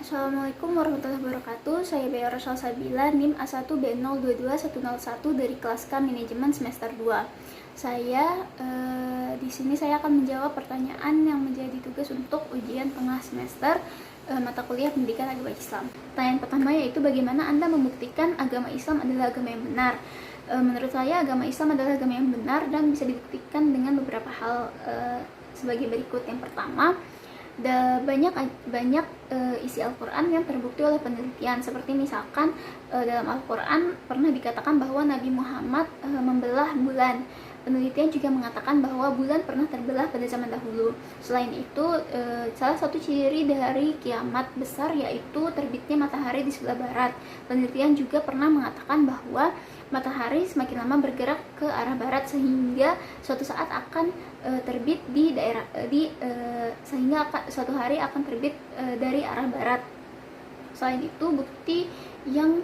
Assalamualaikum warahmatullahi wabarakatuh. Saya Bea Rosyal Sabila, NIM A1B0221101 dari kelas K Manajemen semester 2. Di sini saya akan menjawab pertanyaan yang menjadi tugas untuk ujian tengah semester mata kuliah Pendidikan Agama Islam. Pertanyaan pertama yaitu bagaimana Anda membuktikan agama Islam adalah agama yang benar? Menurut saya agama Islam adalah agama yang benar dan bisa dibuktikan dengan beberapa hal sebagai berikut. Yang pertama, banyak isi Al-Quran yang terbukti oleh penelitian, seperti misalkan dalam Al-Quran pernah dikatakan bahwa Nabi Muhammad membelah bulan. Penelitian juga mengatakan bahwa bulan pernah terbelah pada zaman dahulu. Selain itu, salah satu ciri dari kiamat besar yaitu terbitnya matahari di sebelah barat. Penelitian juga pernah mengatakan bahwa matahari semakin lama bergerak ke arah barat sehingga suatu saat akan terbit suatu hari akan terbit dari arah barat. Selain itu, bukti yang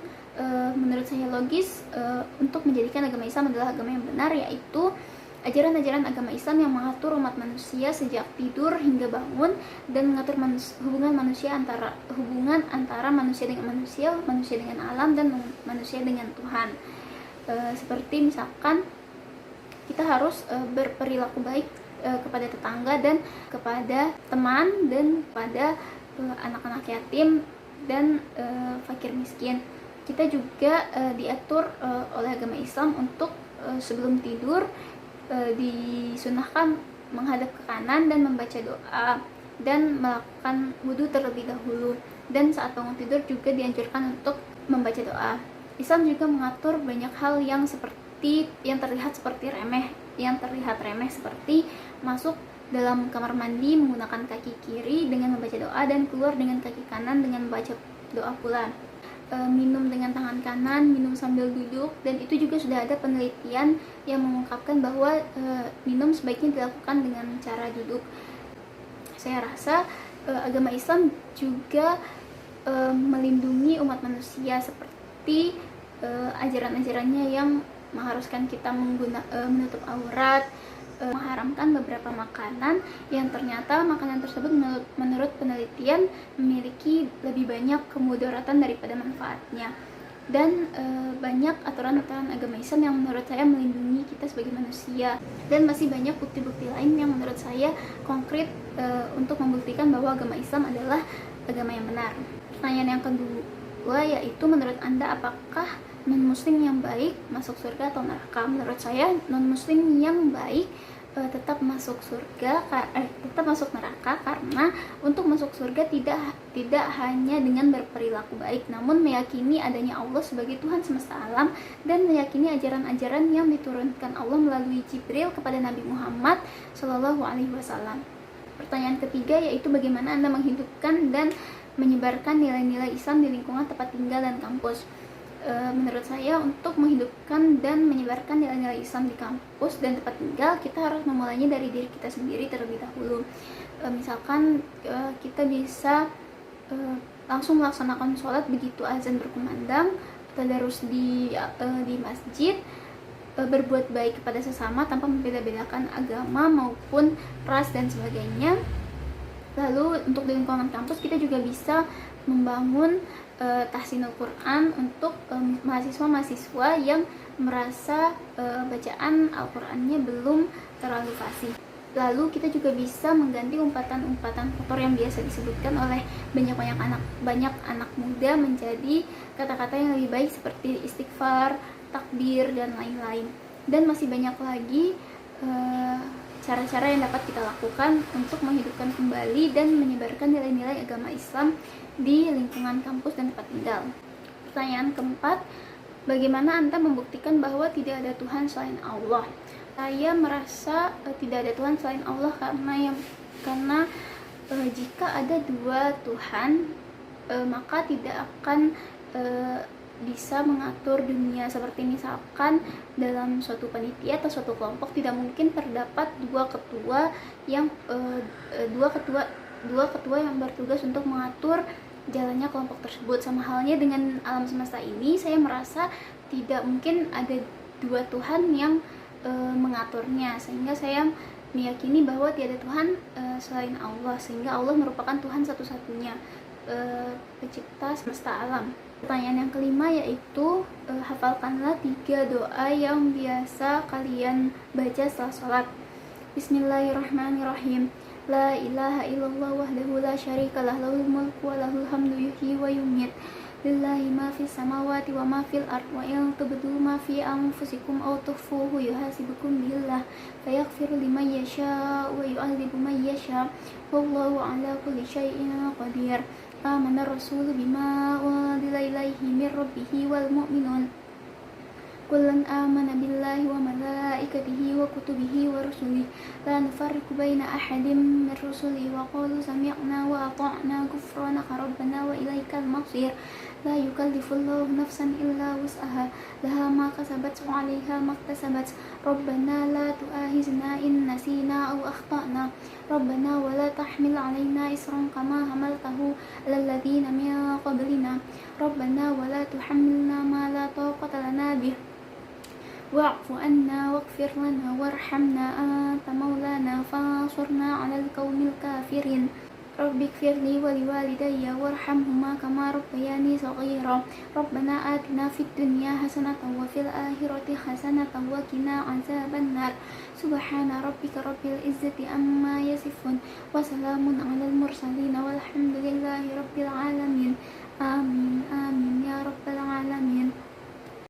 menurut saya logis untuk menjadikan agama Islam adalah agama yang benar yaitu ajaran-ajaran agama Islam yang mengatur umat manusia sejak tidur hingga bangun dan mengatur hubungan antara manusia dengan manusia, manusia dengan alam, dan manusia dengan Tuhan. Seperti misalkan kita harus berperilaku baik kepada tetangga dan kepada teman dan kepada anak-anak yatim dan fakir miskin. Kita juga diatur oleh agama Islam untuk sebelum tidur disunahkan menghadap ke kanan dan membaca doa dan melakukan wudhu terlebih dahulu, dan saat bangun tidur juga dianjurkan untuk membaca doa. Islam juga mengatur banyak hal yang terlihat remeh seperti masuk dalam kamar mandi menggunakan kaki kiri dengan membaca doa dan keluar dengan kaki kanan dengan membaca doa pula. Minum dengan tangan kanan, minum sambil duduk, dan itu juga sudah ada penelitian yang mengungkapkan bahwa minum sebaiknya dilakukan dengan cara duduk. Saya rasa agama Islam juga melindungi umat manusia seperti ajaran-ajarannya yang mengharuskan kita menutup aurat, mengharamkan beberapa makanan yang ternyata makanan tersebut menurut penelitian memiliki lebih banyak kemudaratan daripada manfaatnya. Dan banyak aturan-aturan agama Islam yang menurut saya melindungi kita sebagai manusia, dan masih banyak bukti-bukti lain yang menurut saya konkret untuk membuktikan bahwa agama Islam adalah agama yang benar. Pertanyaan yang kedua yaitu menurut Anda apakah non-muslim yang baik masuk surga atau neraka? Menurut saya non-muslim yang baik tetap masuk neraka, karena untuk masuk surga tidak hanya dengan berperilaku baik, namun meyakini adanya Allah sebagai Tuhan semesta alam dan meyakini ajaran-ajaran yang diturunkan Allah melalui Jibril kepada Nabi Muhammad SAW. Pertanyaan ketiga yaitu bagaimana Anda menghidupkan dan menyebarkan nilai-nilai Islam di lingkungan tempat tinggal dan kampus? Menurut saya untuk menghidupkan dan menyebarkan nilai-nilai Islam di kampus dan tempat tinggal, kita harus memulainya dari diri kita sendiri terlebih dahulu. Misalkan kita bisa langsung melaksanakan sholat begitu azan berkumandang, tadarus di masjid, berbuat baik kepada sesama tanpa membeda-bedakan agama maupun ras dan sebagainya. Lalu untuk di lingkungan kampus kita juga bisa membangun tahsinul Quran untuk mahasiswa-mahasiswa yang merasa bacaan Al-Qurannya belum terlalu fasih. Lalu kita juga bisa mengganti umpatan-umpatan kotor yang biasa disebutkan oleh banyak anak muda menjadi kata-kata yang lebih baik seperti istighfar, takbir, dan lain-lain. Dan masih banyak lagi cara-cara yang dapat kita lakukan untuk menghidupkan kembali dan menyebarkan nilai-nilai agama Islam di lingkungan kampus dan tempat tinggal. Pertanyaan keempat, bagaimana Anda membuktikan bahwa tidak ada Tuhan selain Allah? Saya merasa tidak ada Tuhan selain Allah karena jika ada dua Tuhan maka tidak akan bisa mengatur dunia. Seperti misalkan dalam suatu panitia atau suatu kelompok tidak mungkin terdapat dua ketua yang bertugas untuk mengatur jalannya kelompok tersebut. Sama halnya dengan alam semesta ini, saya merasa tidak mungkin ada dua Tuhan yang mengaturnya, sehingga saya meyakini bahwa tiada Tuhan selain Allah, sehingga Allah merupakan Tuhan satu-satunya. pencipta semesta alam. Pertanyaan yang kelima yaitu hafalkanlah 3 doa yang biasa kalian baca setelah sholat. Bismillahirrahmanirrahim. La ilaha illallah wahdahu la syarikalah, lahul mulku wa lahul hamdu yuhyi wa yumit. Lillahi ma fis samawati wa ma fil ard, wa in tubdu ma fi anfusikum aw tukhfuhu yuhasibukum billah fayaghfiru liman yasha wa yu'adzibu man yasha wallahu ala kulli syai'in qadir. Amana rasulu bima unzila ilaihi min rabbihi wal mu'minun kullun amana billahi wa malaikatihi wa kutubihi wa rusulihi la nufarriqu baina ahadin min rusulihi wa qalu sami'na wa ata'na ghufranaka rabbana wa ilaikal masir. La yukallifullahu nafsan illa wus'aha, laha ma kasabat wa 'alaiha ma iktasabat. Rabbana la tu'akhizna in nasina aw akhtana. Rabbana wa la tahmil 'alaina isran kama hamaltahu 'alal ladzina min qablina. Rabbana wa la tuhammilna ma la taqata lana bih. Wa'fu anna waghfir lana warhamna anta maulana fansurna 'alal qaumil kafirin. Rabbighfirli wa liwalidayya warhamhuma kama rabbayani shaghira. Rabbana atina fid dunya hasanatan wa fil akhirati hasanatan wa qina adzabannar. Subhana rabbika rabbil izzati amma yasifun wa salamun 'alal mursalin walhamdulillahi rabbil alamin. Amin amin ya rabbal alamin.